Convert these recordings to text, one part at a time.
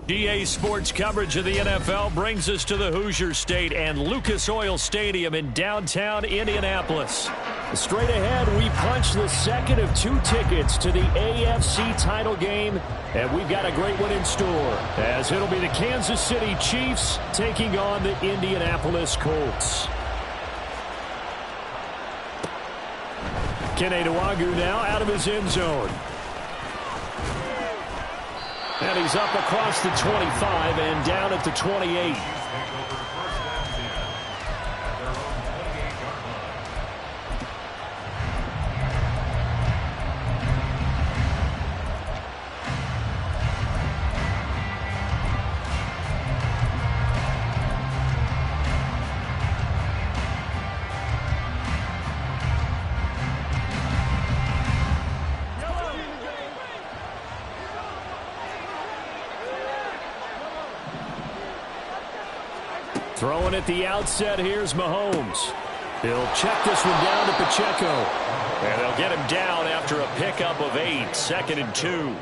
EA Sports coverage of the NFL brings us to the Hoosier State and Lucas Oil Stadium in downtown Indianapolis. Straight ahead, we punch the second of 2 tickets to the AFC title game, and we've got a great one in store, as it'll be the Kansas City Chiefs taking on the Indianapolis Colts. Kene Nwangwu now out of his end zone. And he's up across the 25 and down at the 28. Throwing at the outset, here's Mahomes. He'll check this one down to Pacheco. And they'll get him down after a pickup of 8, 2nd and 2.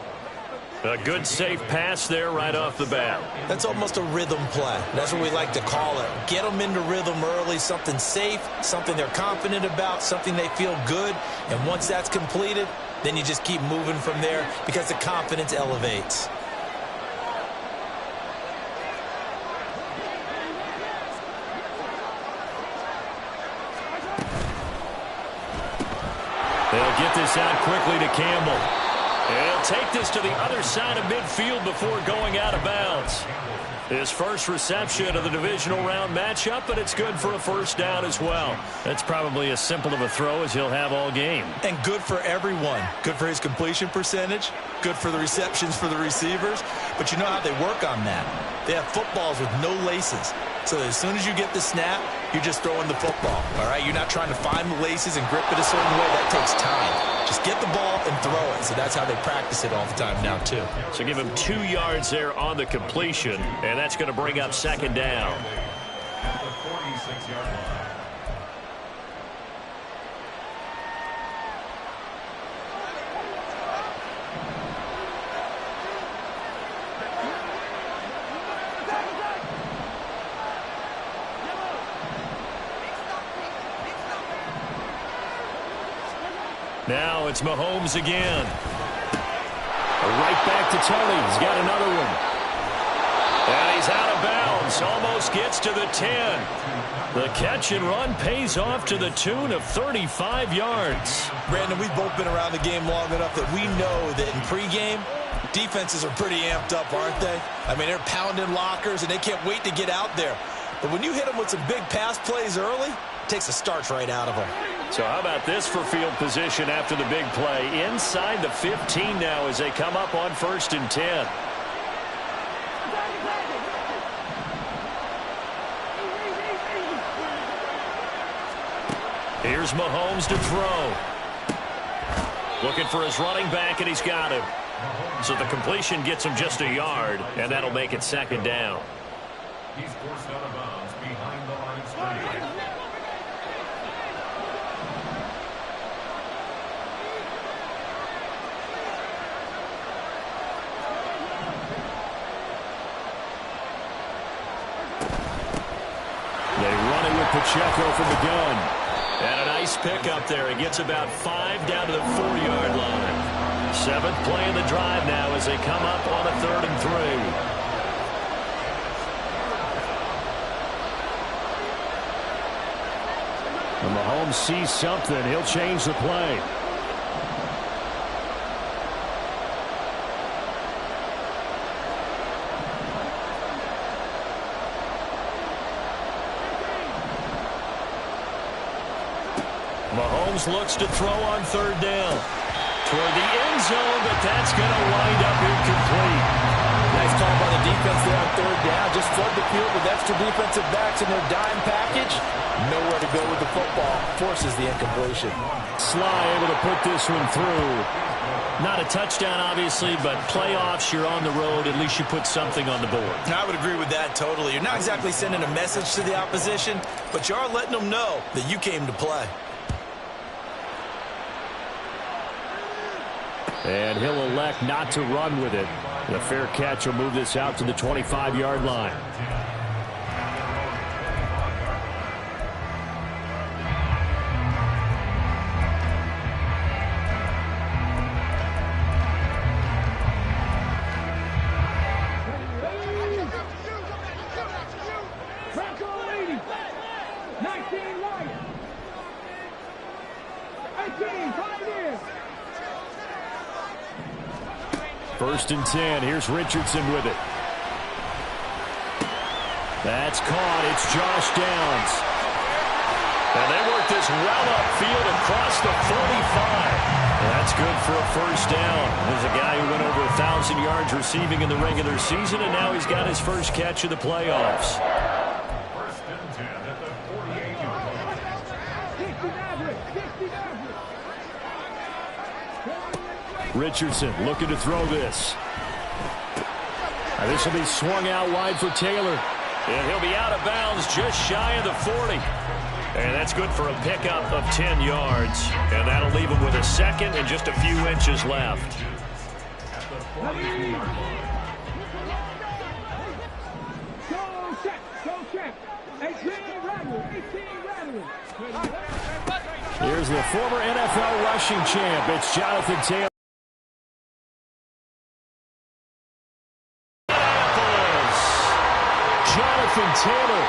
A good, safe pass there right off the bat. That's almost a rhythm play. That's what we like to call it. Get them into rhythm early, something safe, something they're confident about, something they feel good. And once that's completed, then you just keep moving from there because the confidence elevates. They'll get this out quickly to Campbell. He'll take this to the other side of midfield before going out of bounds. His first reception of the divisional round matchup, but it's good for a first down as well. That's probably as simple of a throw as he'll have all game. And good for everyone. Good for his completion percentage. Good for the receptions for the receivers. But you know how they work on that. They have footballs with no laces. So as soon as you get the snap, you're just throwing the football. All right, you're not trying to find the laces and grip it a certain way. That takes time. Just get the ball and throw it. So that's how they practice it all the time now, too. So give him 2 yards there on the completion, and that's going to bring up 2nd down. At the 46-yard line. Now it's Mahomes again. Right back to Tony. He's got another one. And he's out of bounds. Almost gets to the 10. The catch and run pays off to the tune of 35 yards. Brandon, we've both been around the game long enough that we know that in pregame, defenses are pretty amped up, aren't they? I mean, they're pounding lockers, and they can't wait to get out there. But when you hit them with some big pass plays early, it takes the starch right out of them. So how about this for field position after the big play? Inside the 15 now as they come up on 1st and 10. Here's Mahomes to throw. Looking for his running back, and he's got him. So the completion gets him just a yard, and that'll make it 2nd down. He's forced out of bounds behind the line of scrimmage. They run it with Pacheco from the gun. And a nice pickup there. He gets about 5 down to the 4-yard line. 7th play in the drive now as they come up on a 3rd and 3. When Mahomes sees something, he'll change the play. Mahomes looks to throw on 3rd down. Toward the end zone, but that's going to wind up incomplete. Nice call by the defense there on 3rd down. Just flood the field with extra defensive backs in their dime package. Nowhere to go with the football. Forces the incompletion. Sly able to put this one through. Not a touchdown, obviously, but playoffs, you're on the road. At least you put something on the board. I would agree with that totally. You're not exactly sending a message to the opposition, but you are letting them know that you came to play. And he'll elect not to run with it. The fair catch will move this out to the 25-yard line. First and 10. Here's Richardson with it. That's caught. It's Josh Downs. And they work this well upfield across the 45. That's good for a first down. There's a guy who went over 1,000 yards receiving in the regular season, and now he's got his first catch of the playoffs. First and 10 at the 48-yard line. Richardson looking to throw this. This will be swung out wide for Taylor. And he'll be out of bounds just shy of the 40. And that's good for a pickup of 10 yards. And that'll leave him with a second and just a few inches left. Here's the former NFL rushing champ. It's Jonathan Taylor. Jonathan Taylor,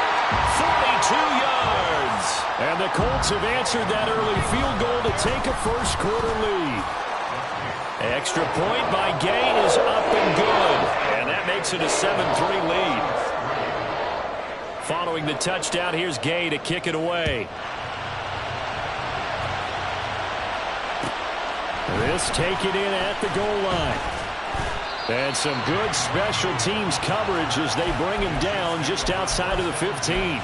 42 yards. And the Colts have answered that early field goal to take a first-quarter lead. Extra point by Gay is up and good. And that makes it a 7-3 lead. Following the touchdown, here's Gay to kick it away. This taken in at the goal line. And some good special teams coverage as they bring him down just outside of the 15.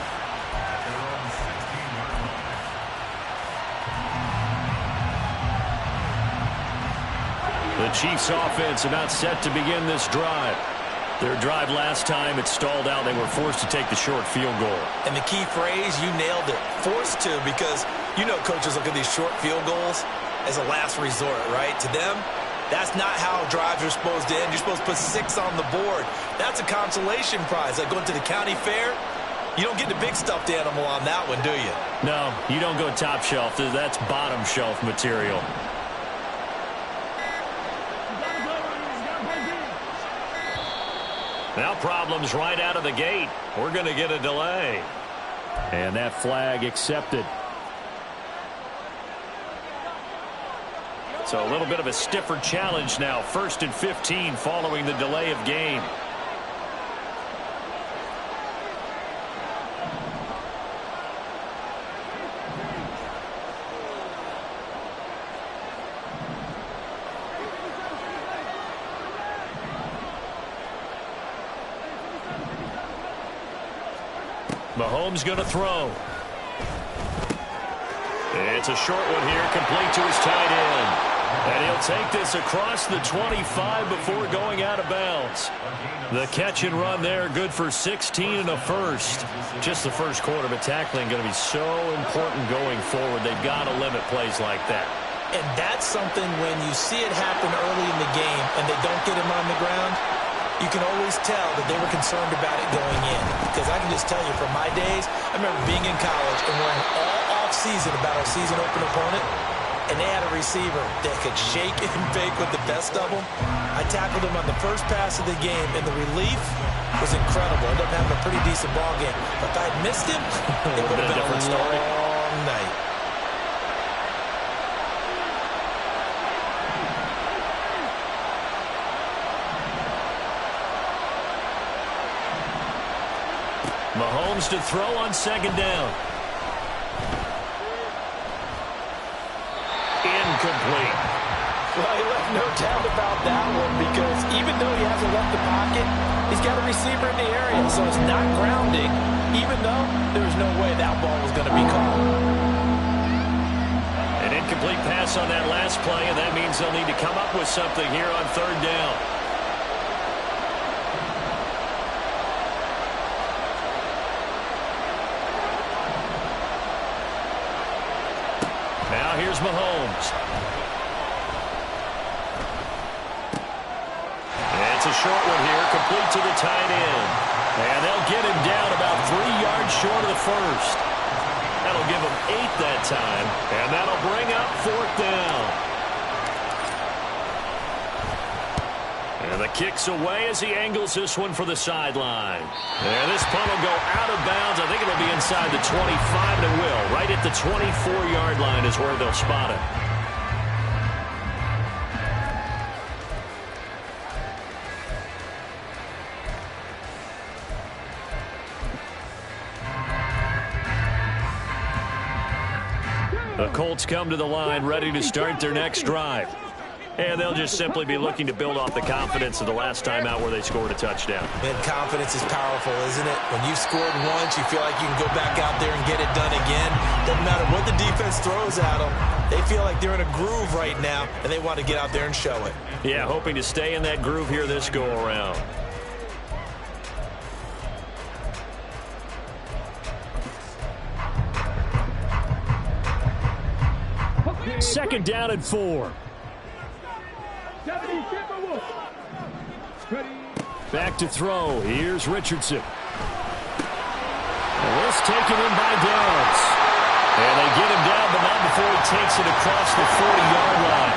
The Chiefs offense about set to begin this drive. Their drive last time, it stalled out. They were forced to take the short field goal. And the key phrase, you nailed it. Forced to, because you know coaches look at these short field goals as a last resort, right? To them, that's not how drives are supposed to end. You're supposed to put 6 on the board. That's a consolation prize. Like going to the county fair, you don't get the big stuffed animal on that one, do you? No, you don't go top shelf. That's bottom shelf material. Now problems right out of the gate. We're going to get a delay. And that flag accepted. So a little bit of a stiffer challenge now. 1st and 15 following the delay of game. Mahomes going to throw. It's a short one here, complete to his tight end. And he'll take this across the 25 before going out of bounds. The catch and run there, good for 16 and a first. Just the first quarter, but tackling going to be so important going forward. They've got to limit plays like that. And that's something when you see it happen early in the game and they don't get him on the ground, you can always tell that they were concerned about it going in. Because I can just tell you from my days, I remember being in college and worrying all off-season about our season-open opponent, and they had a receiver that could shake and bake with the best of them. I tackled him on the first pass of the game, and the relief was incredible. Ended up having a pretty decent ball game. But if I had missed him, it would have been a long night. Mahomes to throw on 2nd down. Incomplete. Well, he left no doubt about that one, because even though he hasn't left the pocket, he's got a receiver in the area, so it's not grounding, even though there's no way that ball was going to be caught. An incomplete pass on that last play, and that means they'll need to come up with something here on 3rd down. Now here's Mahomes. It's It's a short one here, complete to the tight end. And they'll get him down about 3 yards short of the first. That'll give him 8 that time, and that'll bring up 4th down. And the kick's away as he angles this one for the sideline. And this punt will go out of bounds. I think it'll be inside the 25, and it will. Right at the 24-yard line is where they'll spot it. The Colts come to the line ready to start their next drive. And they'll just simply be looking to build off the confidence of the last time out where they scored a touchdown. And confidence is powerful, isn't it? When you scored once, you feel like you can go back out there and get it done again. Doesn't matter what the defense throws at them. They feel like they're in a groove right now, and they want to get out there and show it. Yeah, hoping to stay in that groove here this go-around. Second down and 4. Back to throw. Here's Richardson. And this taken in by Downs. And they get him down, but not before he takes it across the 40-yard line.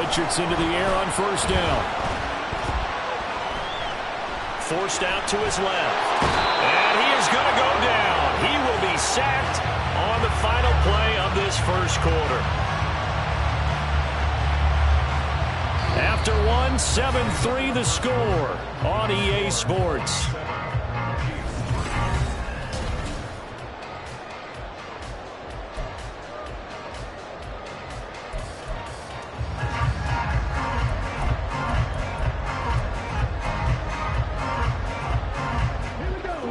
Richardson to the air on first down. Forced out to his left. And he is going to go down. He will be sacked on the final play of this first quarter. After 7-3 the score on EA Sports.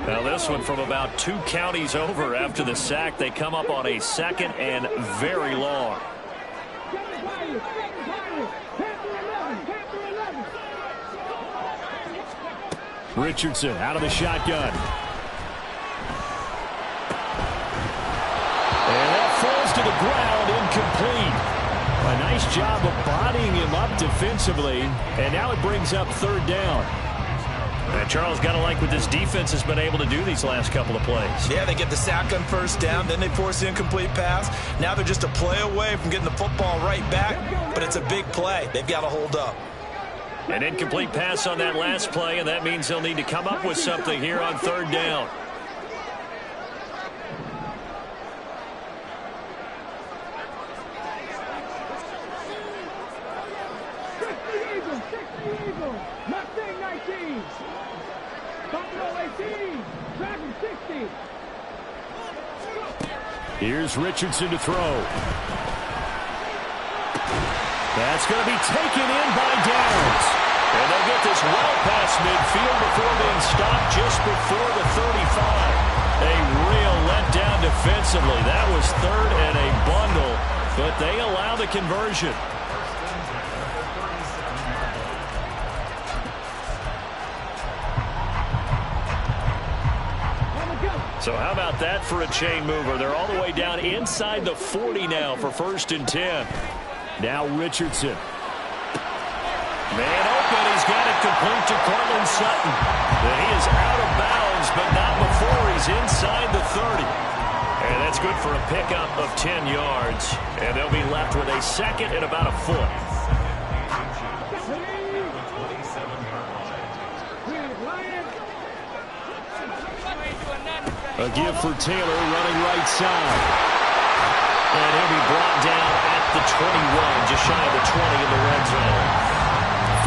Now this one from about 2 counties over after the sack. They come up on a 2nd and very long. Richardson out of the shotgun. And that falls to the ground, incomplete. A nice job of bodying him up defensively. And now it brings up 3rd down. And Charles, got to like what this defense has been able to do these last couple of plays. Yeah, they get the sack on first down, then they force the incomplete pass. Now they're just a play away from getting the football right back, but it's a big play. They've got to hold up. An incomplete pass on that last play, and that means they'll need to come up with something here on 3rd down. Here's Richardson to throw. That's going to be taken in by Downs. And they'll get this well past midfield before being stopped just before the 35. A real letdown defensively. That was 3rd and a bundle, but they allow the conversion. So how about that for a chain mover? They're all the way down inside the 40 now for 1st and 10. Now Richardson. Man open. He's got it complete to Cortland Sutton. And he is out of bounds, but not before he's inside the 30. And that's good for a pickup of 10 yards. And they'll be left with a 2nd and about a foot. A give for Taylor running right side. And he'll be brought down at the 21, just shy of the 20 in the red zone.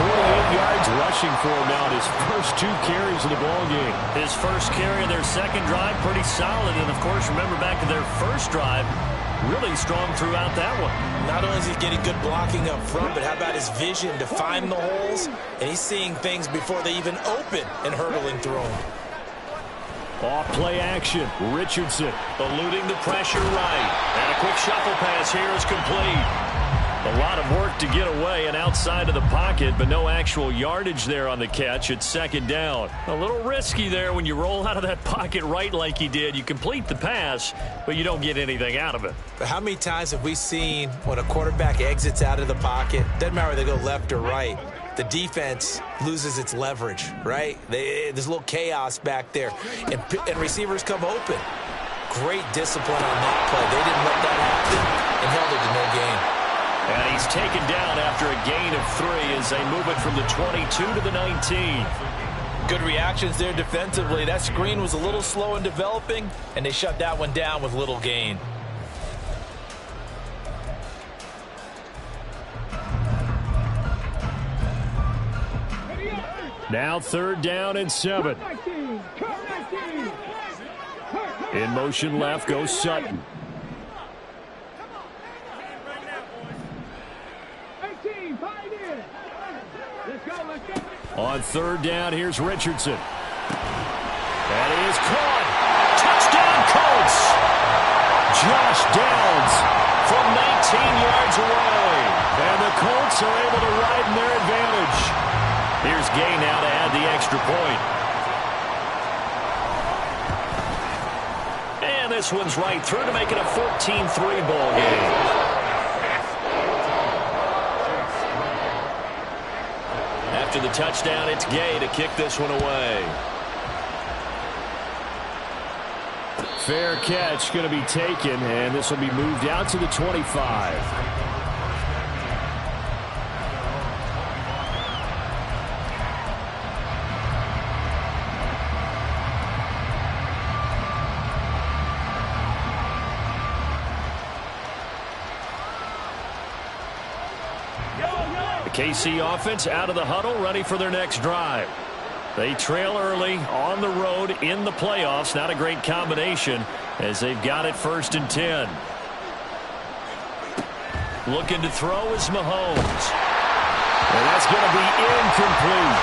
48 yards rushing for him now in his first 2 carries of the ballgame. His first carry of their 2nd drive, pretty solid. And, of course, remember back to their first drive, really strong throughout that one. Not only is he getting good blocking up front, but how about his vision to find the holes? And he's seeing things before they even open and hurdling through them. Off play action. Richardson eluding the pressure right. And a quick shuffle pass here is complete. A lot of work to get away and outside of the pocket, but no actual yardage there on the catch. It's second down. A little risky there when you roll out of that pocket right like he did. You complete the pass, but you don't get anything out of it. But how many times have we seen when a quarterback exits out of the pocket, doesn't matter whether they go left or right, the defense loses its leverage, right? There's a little chaos back there, and receivers come open. Great discipline on that play. They didn't let that happen and held it to no gain. And he's taken down after a gain of 3 as they move it from the 22 to the 19. Good reactions there defensively. That screen was a little slow in developing, and they shut that one down with little gain. Now 3rd down and 7. In motion left goes Sutton. On 3rd down, here's Richardson. That is caught. Touchdown, Colts. Josh Downs from 19 yards away. And the Colts are able to widen their advantage. Here's Gay now to add the extra point. And this one's right through to make it a 14-3 ball game. After the touchdown, it's Gay to kick this one away. Fair catch going to be taken, and this will be moved out to the 25. KC offense out of the huddle, ready for their next drive. They trail early on the road in the playoffs. Not a great combination as they've got it 1st and 10. Looking to throw is Mahomes. And that's going to be incomplete.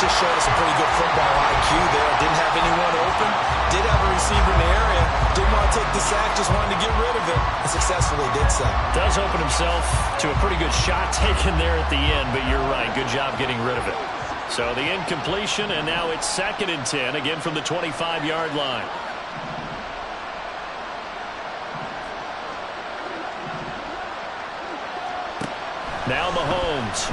Just showed us a pretty good football IQ there. Didn't have anyone open. Did have a receiver in the area. Didn't want to take the sack. Just wanted to get rid of it. And successfully did so. Does open himself to a pretty good shot taken there at the end. But you're right. Good job getting rid of it. So the incompletion, and now it's 2nd and 10. Again from the 25-yard line. Now Mahomes.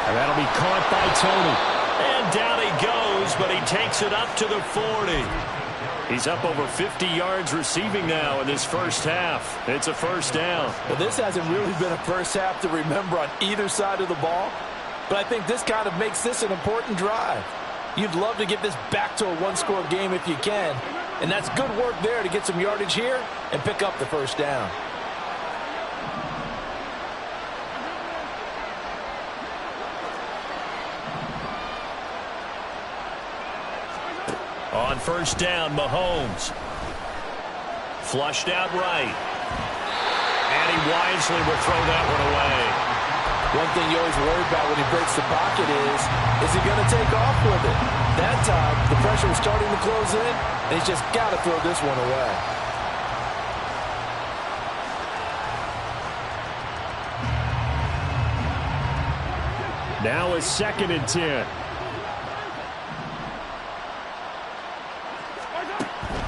And that'll be caught by Tony. And down he goes, but he takes it up to the 40. He's up over 50 yards receiving now in this first half. It's a 1st down. Well, this hasn't really been a first half to remember on either side of the ball. But I think this kind of makes this an important drive. You'd love to get this back to a one-score game if you can. And that's good work there to get some yardage here and pick up the 1st down. On 1st down, Mahomes. Flushed out right. And he wisely will throw that one away. One thing you always worry about when he breaks the pocket is he going to take off with it? That time, the pressure was starting to close in, and he's just got to throw this one away. Now is 2nd and 10.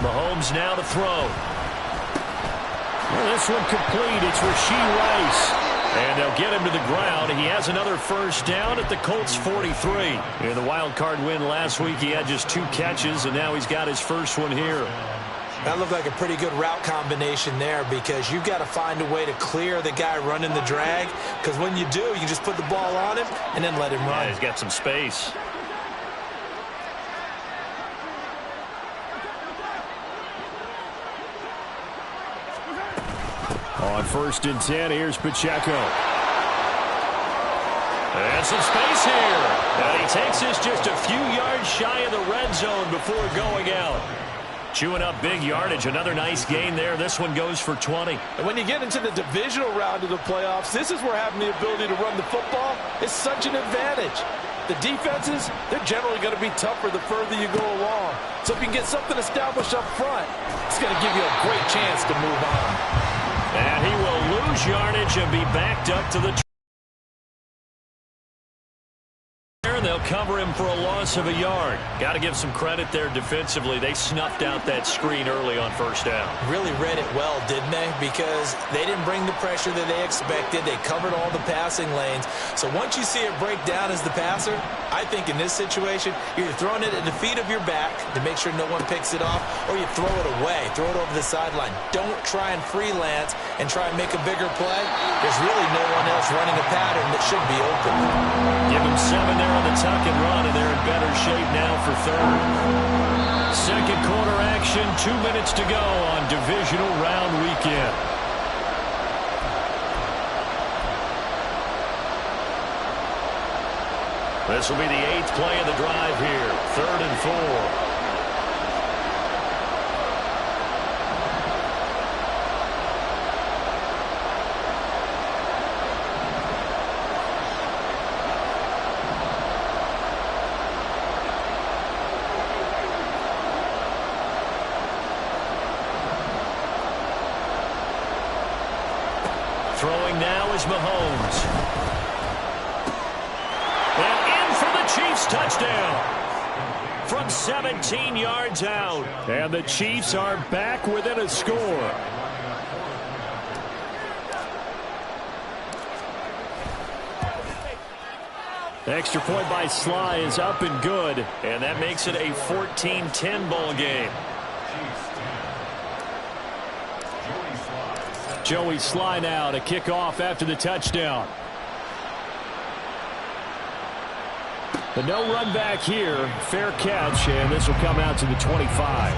Mahomes now to throw. Well, this one complete. It's Rashee Rice. And they'll get him to the ground. He has another 1st down at the Colts 43. In the wild card win last week, he had just 2 catches, and now he's got his first one here. That looked like a pretty good route combination there because you've got to find a way to clear the guy running the drag, because when you do, you just put the ball on him and then let him run. Yeah, he's got some space. On 1st and 10, here's Pacheco. And some space here. And he takes this just a few yards shy of the red zone before going out. Chewing up big yardage. Another nice gain there. This one goes for 20. And when you get into the divisional round of the playoffs, this is where having the ability to run the football is such an advantage. The defenses, they're generally going to be tougher the further you go along. So if you can get something established up front, it's going to give you a great chance to move on. And he will lose yardage and be backed up to the they'll cover him for a loss of a yard. Got to give some credit there defensively. They snuffed out that screen early on first down. Really read it well, didn't they? Because they didn't bring the pressure that they expected. They covered all the passing lanes. So once you see it break down as the passer, I think in this situation, you're throwing it at the feet of your back to make sure no one picks it off, or you throw it away, throw it over the sideline. Don't try and freelance and try and make a bigger play. There's really no one else running a pattern that should be open. Give him 7 there on the tuck and run, and they're in better shape now for third. Second quarter action, 2 minutes to go on divisional round weekend. This will be the 8th play of the drive here, 3rd and 4. Throwing now is Mahomes. And in for the Chiefs touchdown. From 17 yards out. And the Chiefs are back within a score. Extra point by Sly is up and good. And that makes it a 14-10 ball game. Joey Sly now to kick off after the touchdown. The no run back here. Fair catch, and this will come out to the 25.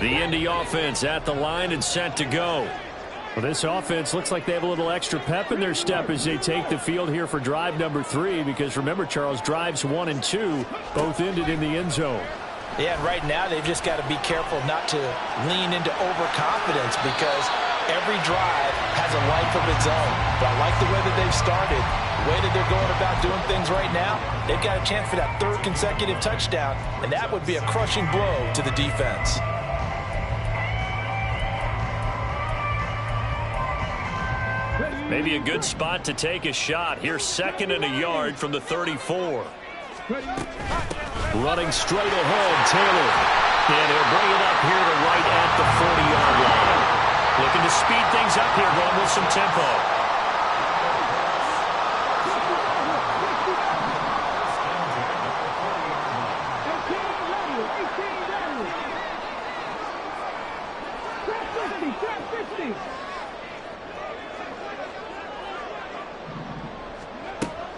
The Indy offense at the line and set to go. Well, this offense looks like they have a little extra pep in their step as they take the field here for drive number 3, because remember, Charles, drives 1 and 2 both ended in the end zone. Yeah, and right now they've just got to be careful not to lean into overconfidence, because every drive has a life of its own. But I like the way that they've started, the way that they're going about doing things right now. They've got a chance for that 3rd consecutive touchdown, and that would be a crushing blow to the defense. Maybe a good spot to take a shot. Here's 2nd and a yard from the 34. Running straight ahead, Taylor. And he'll bring it up here to right at the 40-yard line. Looking to speed things up here, going with some tempo.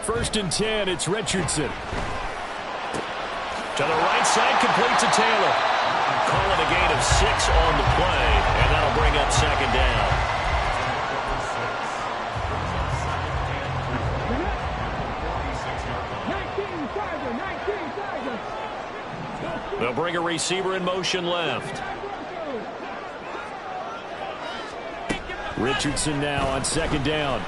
First and 10, it's Richardson. To the right side, complete to Taylor. Call it a gain of 6 on the play, and that'll bring up 2nd down. They'll bring a receiver in motion left. Richardson now on 2nd down.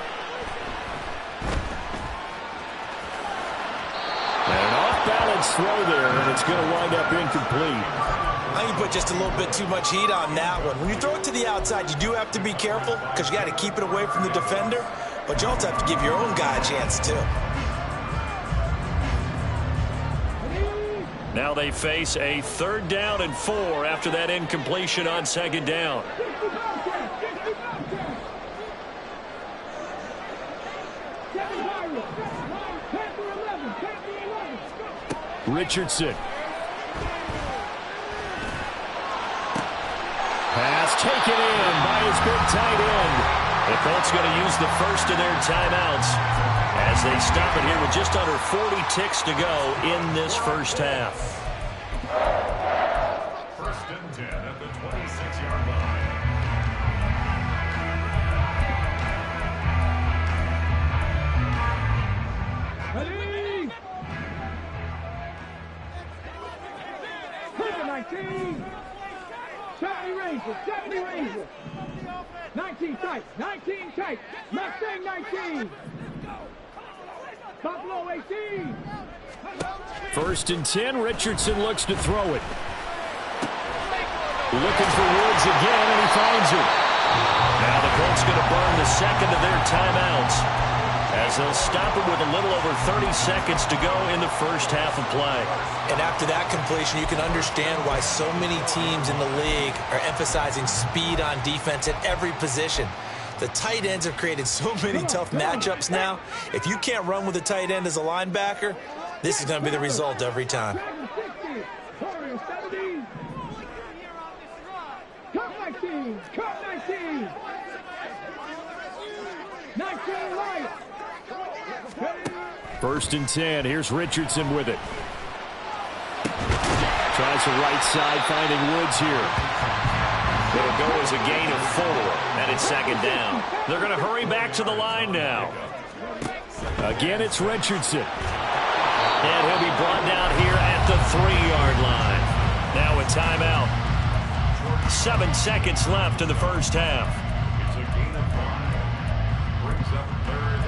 Balance throw there, and it's going to wind up incomplete. I think you put just a little bit too much heat on that one. When you throw it to the outside, you do have to be careful, because you got to keep it away from the defender, but you also have to give your own guy a chance too. Now they face a 3rd down and 4 after that incompletion on 2nd down. Richardson. Pass taken in by his big tight end. The Colts going to use the first of their timeouts as they stop it here with just under 40 ticks to go in this first half. 1st and 10 at the 26-yard line. 19 tight. 19 tight. Mustang 19. Buffalo 18. 1st and 10. Richardson looks to throw it. Looking for Woods again, and he finds it. Now the Colts going to burn the second of their timeouts as they'll stop it with a little over 30 seconds to go in the first half of play. And after that completion, you can understand why so many teams in the league are emphasizing speed on defense at every position. The tight ends have created so many tough matchups now. If you can't run with a tight end as a linebacker, this is going to be the result every time. Cut 19. 19 right. 1st and 10. Here's Richardson with it. Tries the right side, finding Woods here. It'll go as a gain of 4, and it's 2nd down. They're going to hurry back to the line now. Again, it's Richardson. And he'll be brought down here at the 3-yard line. Now a timeout. 7 seconds left in the first half. It's a gain of 5. Brings up 3rd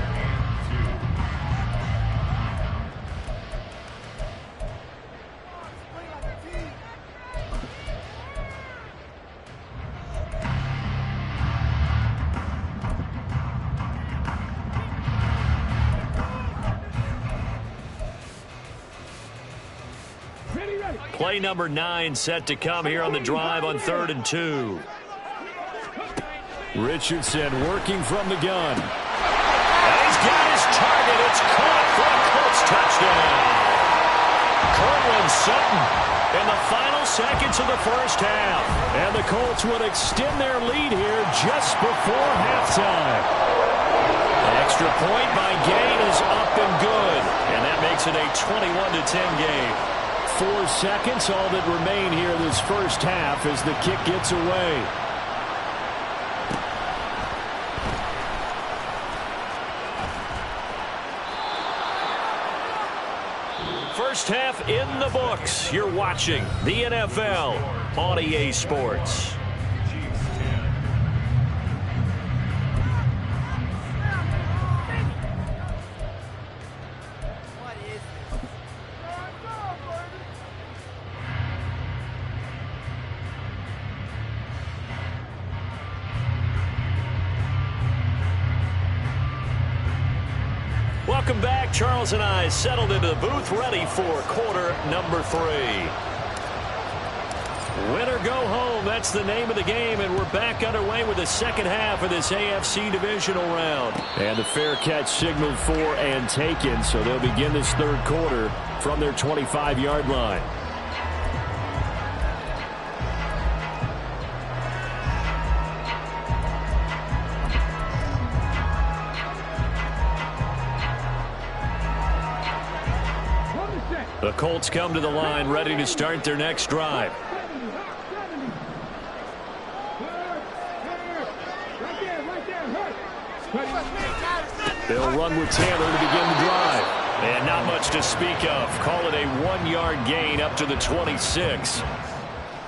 Play number 9 set to come here on the drive on 3rd and 2. Richardson working from the gun. And he's got his target. It's caught for a Colts touchdown. Cortland Sutton in the final seconds of the first half. And the Colts would extend their lead here just before halftime. An extra point by Gain is up and good. And that makes it a 21-10 game. 4 seconds, all that remain here this first half as the kick gets away. First half in the books. You're watching the NFL on EA Sports. Welcome back. Charles and I settled into the booth, ready for quarter number 3. Win or go home, that's the name of the game, and we're back underway with the second half of this AFC divisional round. And the fair catch signaled for and taken, so they'll begin this third quarter from their 25-yard line. The Colts come to the line ready to start their next drive. They'll run with Taylor to begin the drive. And not much to speak of. Call it a 1-yard gain up to the 26.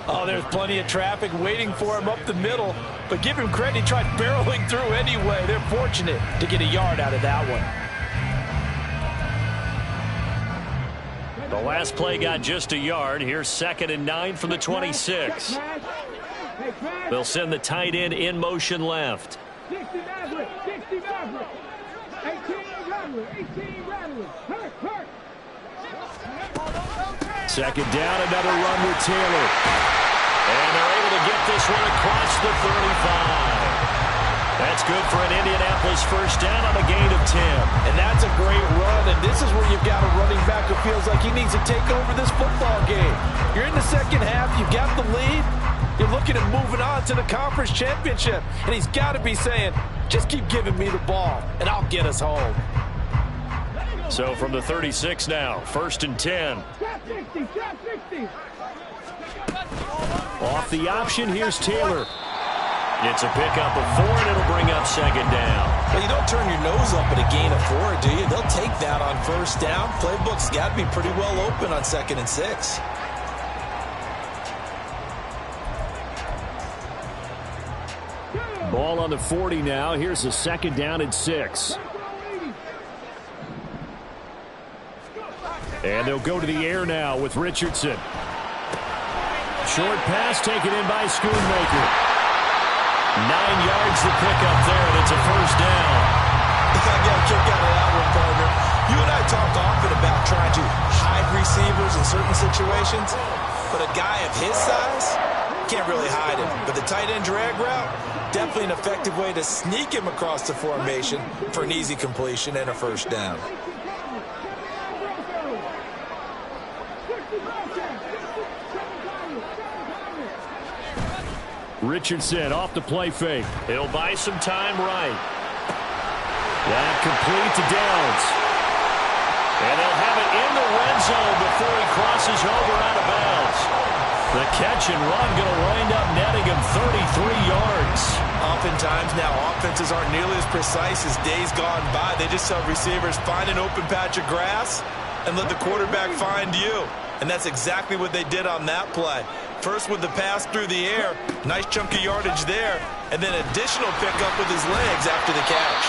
Oh, there's plenty of traffic waiting for him up the middle. But give him credit, he tried barreling through anyway. They're fortunate to get a yard out of that one. The last play got just a yard. Here's 2nd and 9 from the 26. They'll send the tight end in motion left. 18 Second down, another run with Taylor. And they're able to get this one across the 35. That's good for an Indianapolis first down on a gain of 10. And that's a great run, and this is where you've got a running back who feels like he needs to take over this football game. You're in the second half, you've got the lead, you're looking at moving on to the conference championship, and he's got to be saying, just keep giving me the ball, and I'll get us home. So from the 36 now, 1st and 10. Off the option, here's Taylor. It's a pickup of 4, and it'll bring up 2nd down. Well, you don't turn your nose up at a gain of 4, do you? They'll take that on first down. Playbook's got to be pretty well open on 2nd and 6. Ball on the 40 now. Here's a 2nd down and 6. And they'll go to the air now with Richardson. Short pass taken in by Schoonmaker. 9 yards to pick up there, and it's a 1st down. I got a kick out of that one, partner. You and I talked often about trying to hide receivers in certain situations, but a guy of his size can't really hide him. But the tight end drag route, definitely an effective way to sneak him across the formation for an easy completion and a 1st down. Richardson off the play fake. He'll buy some time right. That complete to Downs. And they'll have it in the red zone before he crosses over out of bounds. The catch and run going to wind up netting him 33 yards. Oftentimes now offenses aren't nearly as precise as days gone by. They just tell receivers, find an open patch of grass and let the quarterback find you. And that's exactly what they did on that play. First with the pass through the air, nice chunk of yardage there, and then additional pickup with his legs after the catch.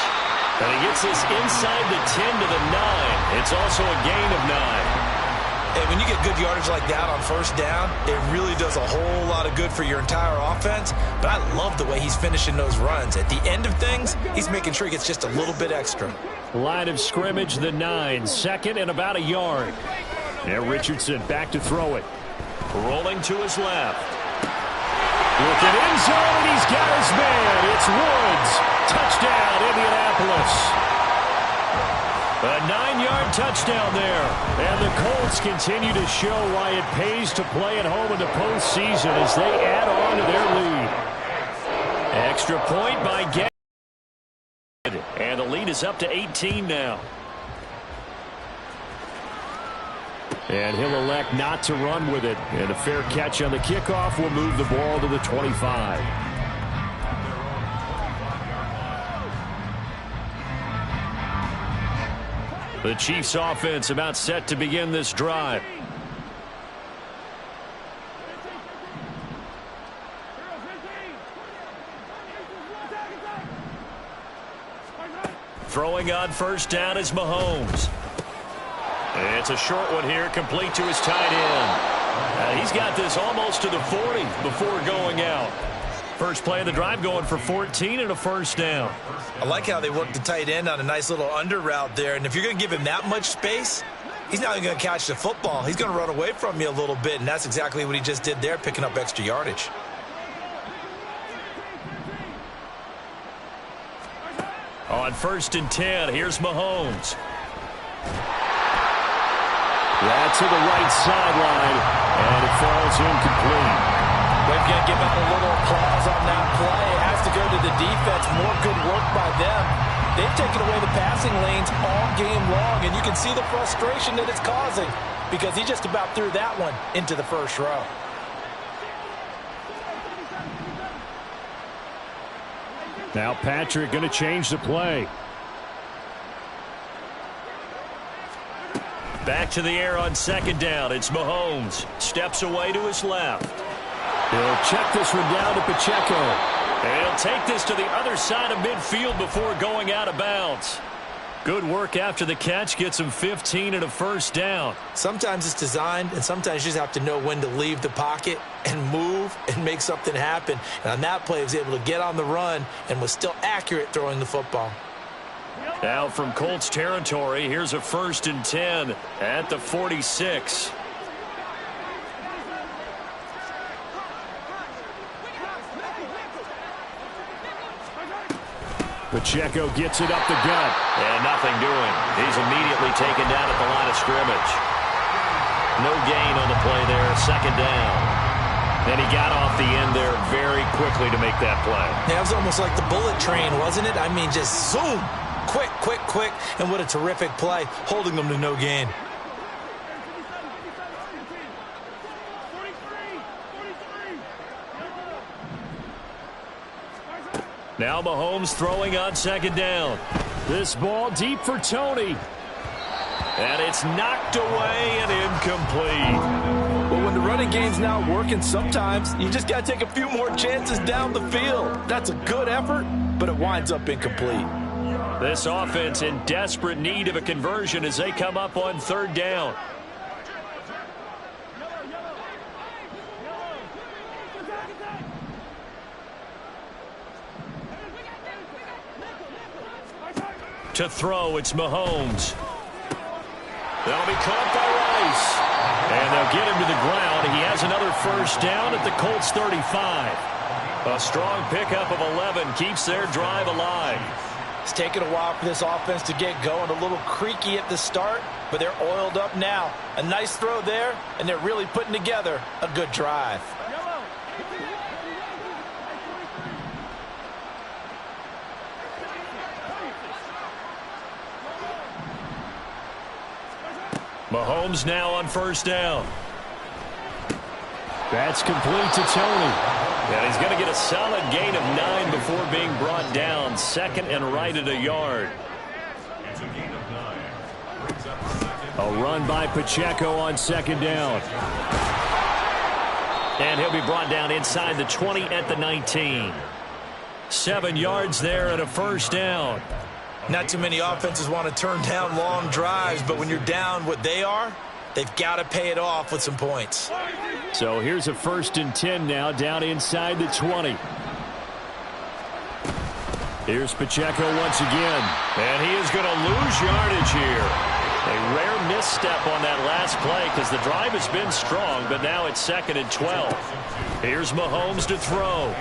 And he gets this inside the 10 to the 9. It's also a gain of 9. And when you get good yardage like that on 1st down, it really does a whole lot of good for your entire offense. But I love the way he's finishing those runs. At the end of things, he's making sure he gets just a little bit extra. Line of scrimmage, the 9. 2nd and about a yard. And Richardson back to throw it. Rolling to his left. Looking end zone, and he's got his man. It's Woods. Touchdown, Indianapolis. A 9-yard touchdown there. And the Colts continue to show why it pays to play at home in the postseason as they add on to their lead. Extra point by Gad. And the lead is up to 18 now. And he'll elect not to run with it. And a fair catch on the kickoff will move the ball to the 25. The Chiefs offense about set to begin this drive. Throwing on 1st down is Mahomes. It's a short one here, complete to his tight end. He's got this almost to the 40 before going out. First play of the drive going for 14 and a 1st down. I like how they work the tight end on a nice little under route there. And if you're going to give him that much space, he's not even going to catch the football. He's going to run away from you a little bit, and that's exactly what he just did there, picking up extra yardage. On 1st and 10, here's Mahomes. That's to the right sideline, and it falls incomplete. They're going to give out a little applause on that play. It has to go to the defense. More good work by them. They've taken away the passing lanes all game long, and you can see the frustration that it's causing because he just about threw that one into the 1st row. Now Patrick going to change the play. Back to the air on 2nd down. It's Mahomes. Steps away to his left. He'll check this one down to Pacheco. And he'll take this to the other side of midfield before going out of bounds. Good work after the catch. Gets him 15 and a 1st down. Sometimes it's designed, and sometimes you just have to know when to leave the pocket and move and make something happen. And on that play, he was able to get on the run and was still accurate throwing the football. Now from Colts territory, here's a 1st and 10 at the 46. Pacheco gets it up the gut. And nothing doing. He's immediately taken down at the line of scrimmage. No gain on the play there, 2nd down. Then he got off the end there very quickly to make that play. Yeah, it was almost like the bullet train, wasn't it? I mean, just zoom. Quick, quick, quick. And what a terrific play, holding them to no gain. Now Mahomes throwing on 2nd down. This ball deep for Tony. And it's knocked away and incomplete. Well, when the running game's not working sometimes. You just got to take a few more chances down the field. That's a good effort, but it winds up incomplete. This offense in desperate need of a conversion as they come up on third down. To throw, it's Mahomes. That'll be caught by Rice. And they'll get him to the ground. He has another first down at the Colts 35. A strong pickup of 11 keeps their drive alive. It's taken a while for this offense to get going. A little creaky at the start, but they're oiled up now. A nice throw there, and they're really putting together a good drive. Mahomes now on first down. That's complete to Tony. And he's going to get a solid gain of 9 before being brought down. Second and right at a yard. It's a gain of 9. Brings up second. A run by Pacheco on second down. And he'll be brought down inside the 20 at the 19. 7 yards there and a first down. Not too many offenses want to turn down long drives, but when you're down what they are, they've got to pay it off with some points. So here's a 1st and 10 now down inside the 20. Here's Pacheco once again. And he is going to lose yardage here. A rare misstep on that last play because the drive has been strong, but now it's 2nd and 12. Here's Mahomes to throw.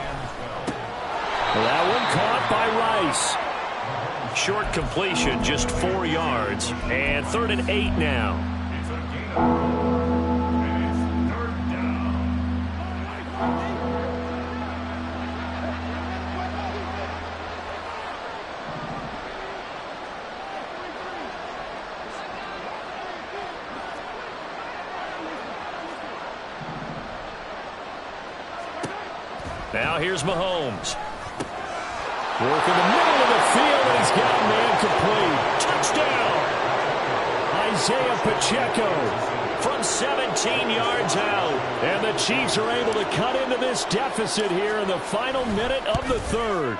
That one caught by Rice. Short completion, just 4 yards. And 3rd and 8 now. It's a gain. And it's 3rd down. Now here's Mahomes. Work in the middle of the field, and he's got a man complete. Touchdown! Isaiah Pacheco from 17 yards out. And the Chiefs are able to cut into this deficit here in the final minute of the 3rd.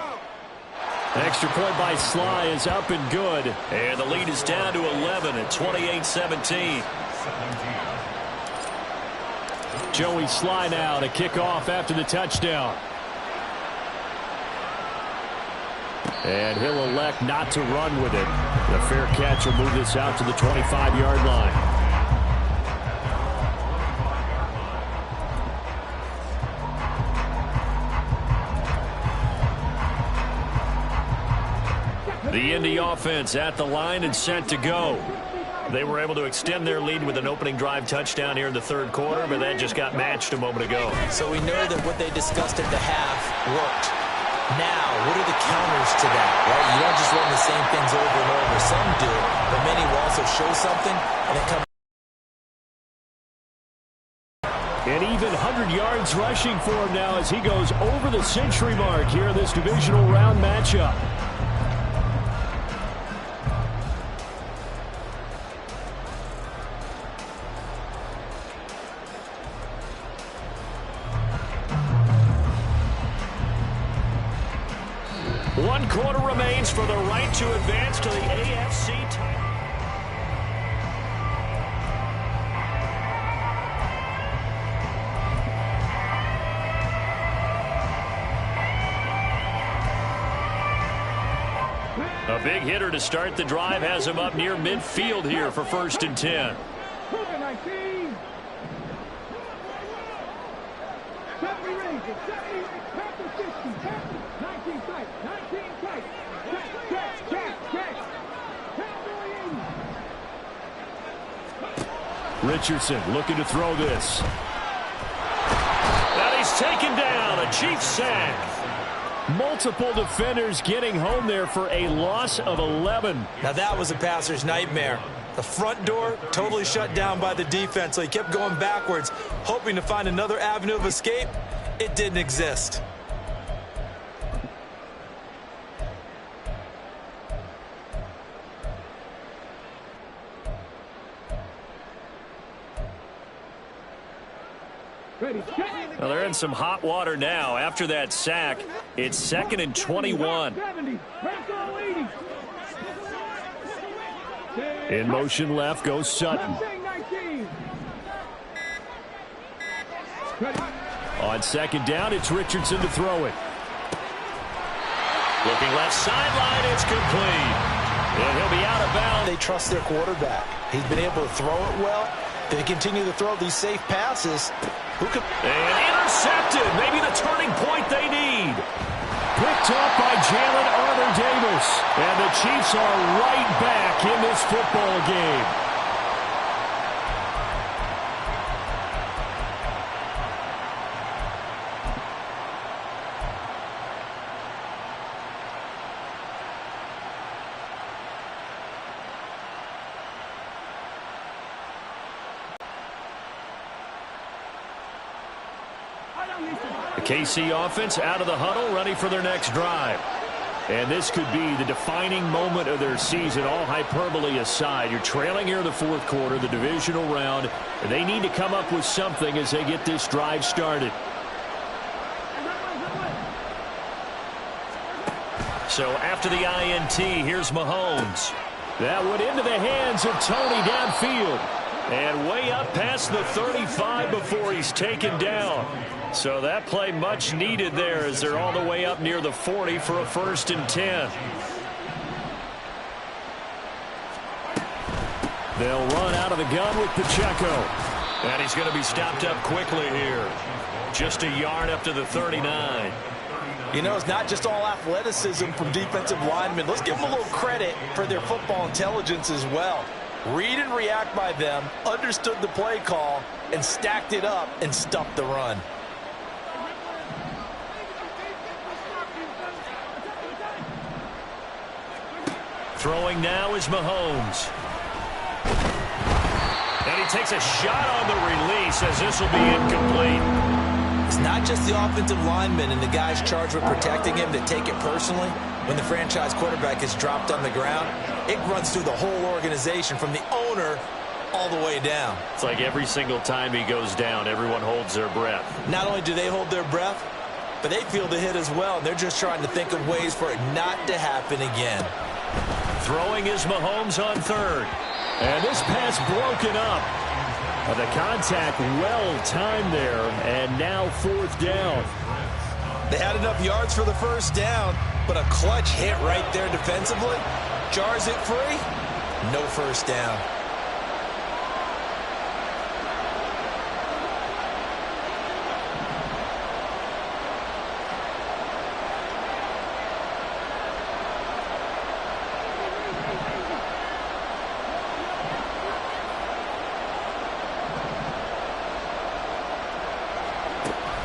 Extra point by Sly is up and good. And the lead is down to 11 at 28-17. Joey Sly now to kick off after the touchdown. And he'll elect not to run with it. The fair catch will move this out to the 25-yard line. The Indy offense at the line and set to go. They were able to extend their lead with an opening drive touchdown here in the 3rd quarter, but that just got matched a moment ago. So we know that what they discussed at the half worked. Now, what are the counters to that, right? You don't just run the same things over and over. Some do, but many will also show something and then come. An even 100 yards rushing for him now as he goes over the century mark here in this divisional round matchup. One quarter remains for the right to advance to the AFC title. A big hitter to start the drive has him up near midfield here for 1st and 10. 19. 70 ranges, 70, Panther 60, Panther 19 tight, 19 tight, check. Cowboy 80. Richardson looking to throw this. And he's taken down, a Chiefs sack. Multiple defenders getting home there for a loss of 11. Now that was a passer's nightmare. The front door totally shut down by the defense, so he kept going backwards, hoping to find another avenue of escape. It didn't exist. Ready, set. Well, they're in some hot water now. After that sack, it's 2nd and 21. 70. Press all 80. In motion left goes Sutton. 19. Ready. On 2nd down, it's Richardson to throw it. Looking left sideline, it's complete. And he'll be out of bounds. They trust their quarterback. He's been able to throw it well. They continue to throw these safe passes. And intercepted. Maybe the turning point they need. Picked up by Jalen Armour-Davis. And the Chiefs are right back in this football game. The KC offense out of the huddle, ready for their next drive. And this could be the defining moment of their season, all hyperbole aside. You're trailing here in the 4th quarter, the divisional round. And they need to come up with something as they get this drive started. So after the INT, here's Mahomes. That went into the hands of Tony downfield. And way up past the 35 before he's taken down. So that play much needed there as they're all the way up near the 40 for a 1st and 10. They'll run out of the gun with Pacheco. And he's going to be stopped up quickly here. Just a yard up to the 39. You know, it's not just all athleticism from defensive linemen. Let's give them a little credit for their football intelligence as well. Read and react by them, understood the play call, and stacked it up and stuffed the run. Throwing now is Mahomes. And he takes a shot on the release as this will be incomplete. It's not just the offensive linemen and the guys charged with protecting him that take it personally. When the franchise quarterback is dropped on the ground, it runs through the whole organization from the owner all the way down. It's like every single time he goes down, everyone holds their breath. Not only do they hold their breath, but they feel the hit as well. And they're just trying to think of ways for it not to happen again. Throwing is Mahomes on 3rd. And this pass broken up. The contact well timed there. And now 4th down. They had enough yards for the 1st down, but a clutch hit right there defensively jars it free. No 1st down.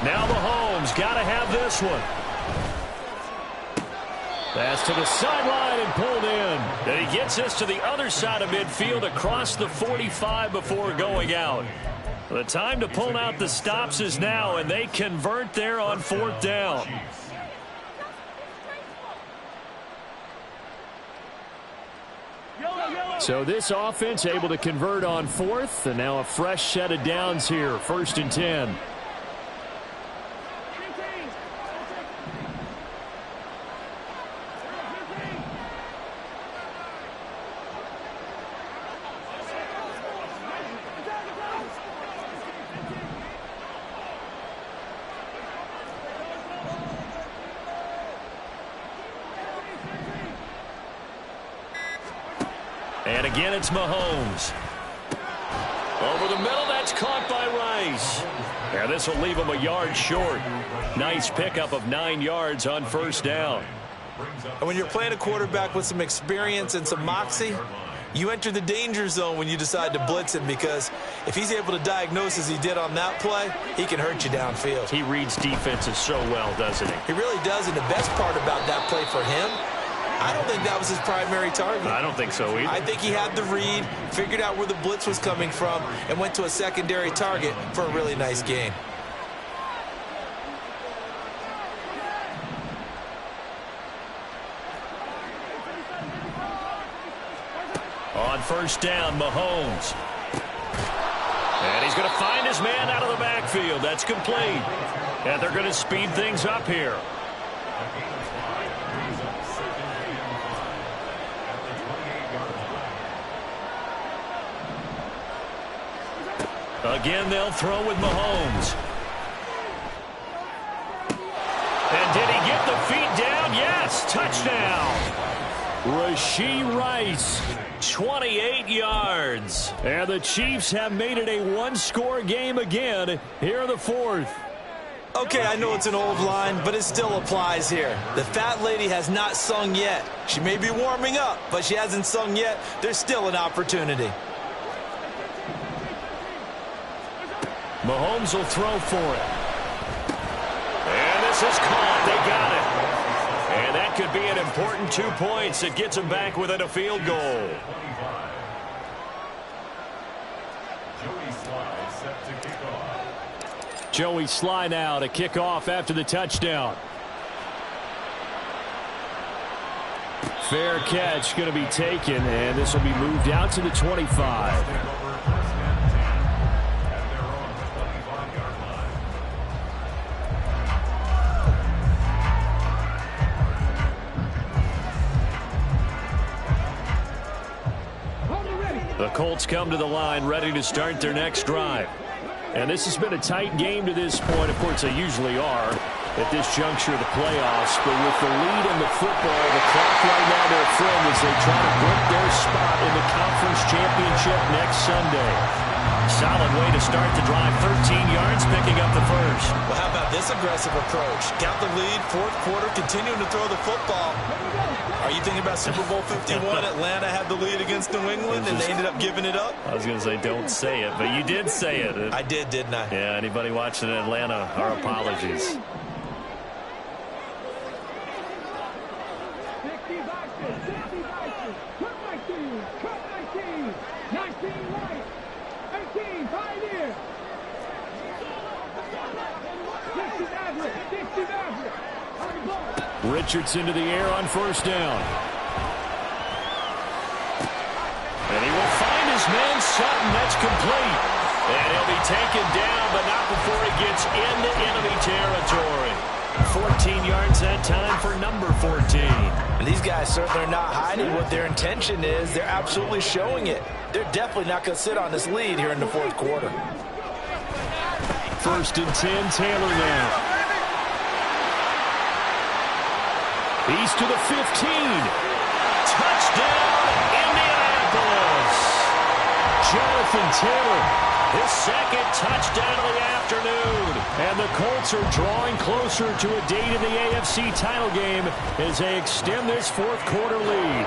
Now Mahomes got to have this one. Pass to the sideline and pulled in. And he gets this to the other side of midfield across the 45 before going out. The time to pull out the stops is now, and they convert there on 4th down. So this offense able to convert on 4th, and now a fresh set of downs here, 1st and 10. And again, it's Mahomes. Over the middle, that's caught by Rice. And this will leave him a yard short. Nice pickup of 9 yards on 1st down. And when you're playing a quarterback with some experience and some moxie, you enter the danger zone when you decide to blitz him, because if he's able to diagnose as he did on that play, he can hurt you downfield. He reads defenses so well, doesn't he? He really does, and the best part about that play for him, I don't think that was his primary target. I don't think so either. I think he had the read, figured out where the blitz was coming from, and went to a secondary target for a really nice gain. On 1st down, Mahomes. And he's going to find his man out of the backfield. That's complete. And they're going to speed things up here. Again, they'll throw with Mahomes. And did he get the feet down? Yes, touchdown. Rashee Rice, 28 yards. And the Chiefs have made it a one-score game again here in the fourth. Okay, I know it's an old line, but it still applies here. The fat lady has not sung yet. She may be warming up, but she hasn't sung yet. There's still an opportunity. Mahomes will throw for it. And this is caught. They got it. And that could be an important 2 points. It gets them back within a field goal. Joey Sly now to kick off after the touchdown. Fair catch going to be taken, and this will be moved out to the 25. The Colts come to the line ready to start their next drive. And this has been a tight game to this point. Of course, they usually are at this juncture of the playoffs. But with the lead in the football, the clock right now their friend as they try to break their spot in the conference championship next Sunday. Solid way to start the drive. 13 yards, picking up the first. Well, how about this aggressive approach? Got the lead, fourth quarter, continuing to throw the football. Are you thinking about Super Bowl 51? Atlanta had the lead against New England, and they ended up giving it up? I was going to say don't say it, but you did say it. I did, didn't I? Yeah, anybody watching in Atlanta, our apologies. Richardson to the air on first down. And he will find his man Sutton. That's complete. And he'll be taken down, but not before he gets into enemy territory. 14 yards that time for number 14. And these guys certainly are not hiding what their intention is. They're absolutely showing it. They're definitely not going to sit on this lead here in the fourth quarter. First and 10, Taylor now. He's to the 15. Touchdown, Indianapolis. Jonathan Taylor, his second touchdown of the afternoon. And the Colts are drawing closer to a date in the AFC title game as they extend this fourth quarter lead.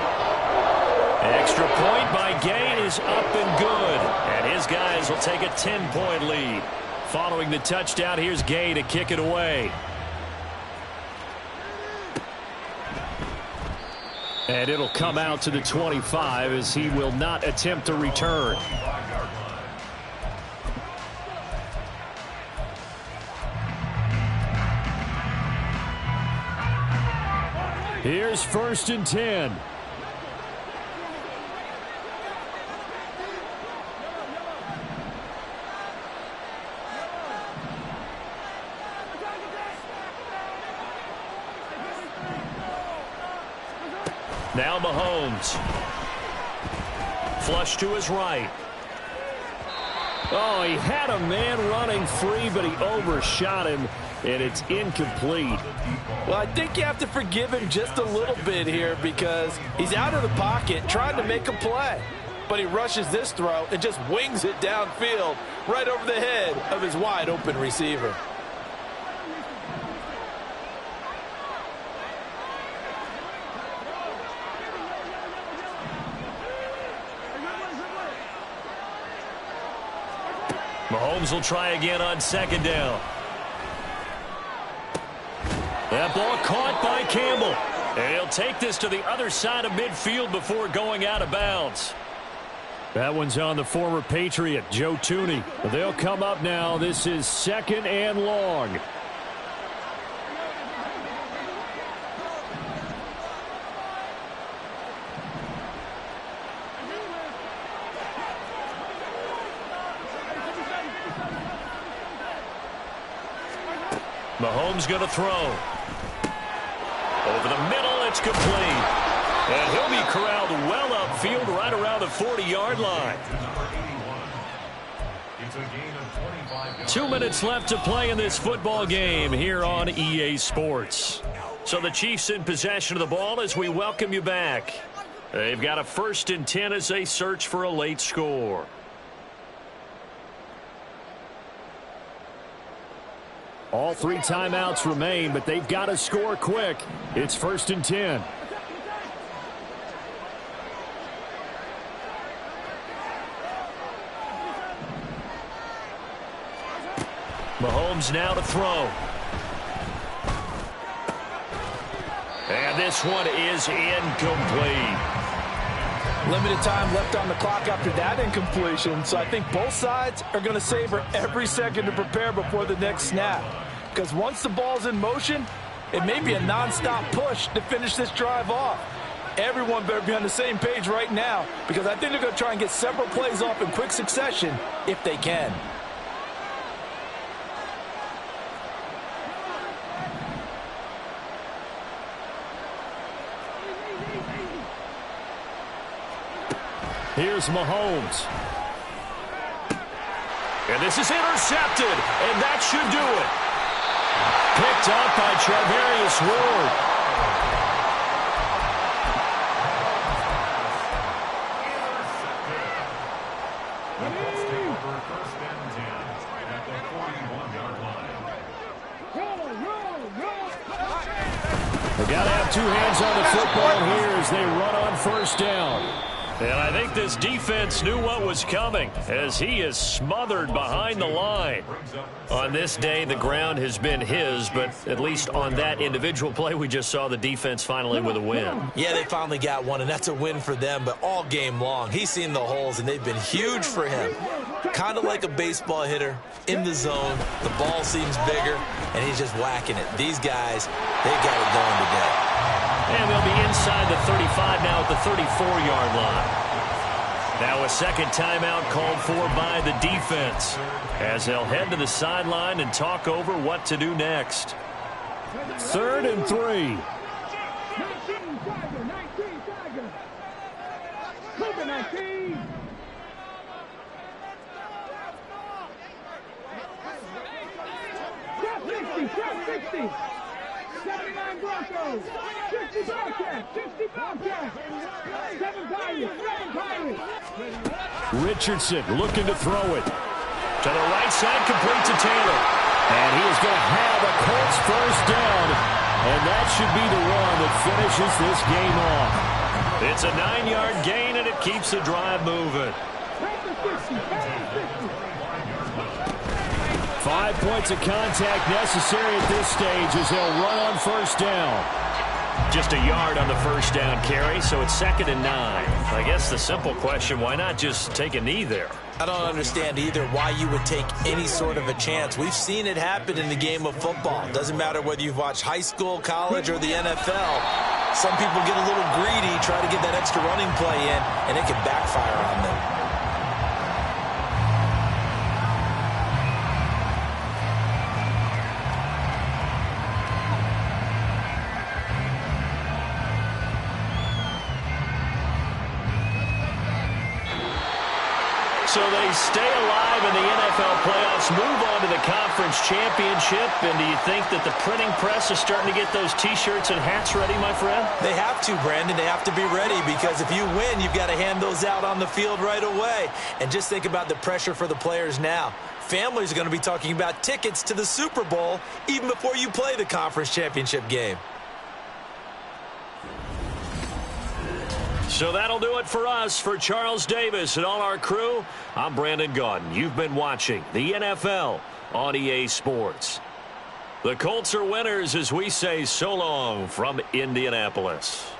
Extra point by Gay is up and good. And his guys will take a 10-point lead. Following the touchdown, here's Gay to kick it away. And it'll come out to the 25 as he will not attempt to return. Here's first and 10. Now Mahomes. Flush to his right. Oh, he had a man running free, but he overshot him, and it's incomplete. Well, I think you have to forgive him just a little bit here because he's out of the pocket trying to make a play. But he rushes this throw and just wings it downfield right over the head of his wide-open receiver. Mahomes will try again on second down. That ball caught by Campbell. And he'll take this to the other side of midfield before going out of bounds. That one's on the former Patriot, Joe Thuney. They'll come up now. This is second and long. Mahomes going to throw. Over the middle, it's complete. And he'll be corralled well upfield right around the 40-yard line. 2 minutes left to play in this football game here on EA Sports. So the Chiefs in possession of the ball as we welcome you back. They've got a 1st and 10 as they search for a late score. All 3 timeouts remain, but they've got to score quick. It's 1st and 10. Mahomes now to throw. And this one is incomplete. Limited time left on the clock after that incompletion, so I think both sides are going to savor every second to prepare before the next snap. Because once the ball's in motion, it may be a nonstop push to finish this drive off. Everyone better be on the same page right now, because I think they're going to try and get several plays off in quick succession if they can. Here's Mahomes. And this is intercepted, and that should do it. Picked up by Charvarius Ward. The Colts take over 1st and 10 at the 41-yard line. They got to have 2 hands on the football here as they run on 1st down. And I think this defense knew what was coming as he is smothered behind the line. On this day, the ground has been his, but at least on that individual play, we just saw the defense finally with a win. Yeah, they finally got one, and that's a win for them, but all game long, he's seen the holes, and they've been huge for him. Kind of like a baseball hitter in the zone. The ball seems bigger, and he's just whacking it. These guys, they got it going today. And they'll be inside the 35 now at the 34-yard line. Now a second timeout called for by the defense as they'll head to the sideline and talk over what to do next. 3rd and 3. 19 Tiger, 19 Tiger. Cover 19. Trap 60. 79 Broncos. 60 Bobcats. 60 Bobcats. 7 Pirates. 7 Pirates. Richardson looking to throw it. To the right side, complete to Taylor. And he is going to have a Colts 1st down. And that should be the one that finishes this game off. It's a 9-yard gain, and it keeps the drive moving. 5 points of contact necessary at this stage as they'll run on 1st down. Just a yard on the 1st down carry, so it's 2nd and 9. I guess the simple question, why not just take a knee there? I don't understand either why you would take any sort of a chance. We've seen it happen in the game of football. Doesn't matter whether you've watched high school, college, or the NFL. Some people get a little greedy, try to get that extra running play in, and it can backfire on them. So they stay alive in the NFL playoffs, move on to the conference championship. And do you think that the printing press is starting to get those T-shirts and hats ready, my friend? They have to, Brandon. They have to be ready because if you win, you've got to hand those out on the field right away. And just think about the pressure for the players now. Families are going to be talking about tickets to the Super Bowl even before you play the conference championship game. So that'll do it for us. For Charles Davis and all our crew, I'm Brandon Gaudin. You've been watching the NFL on EA Sports. The Colts are winners as we say so long from Indianapolis.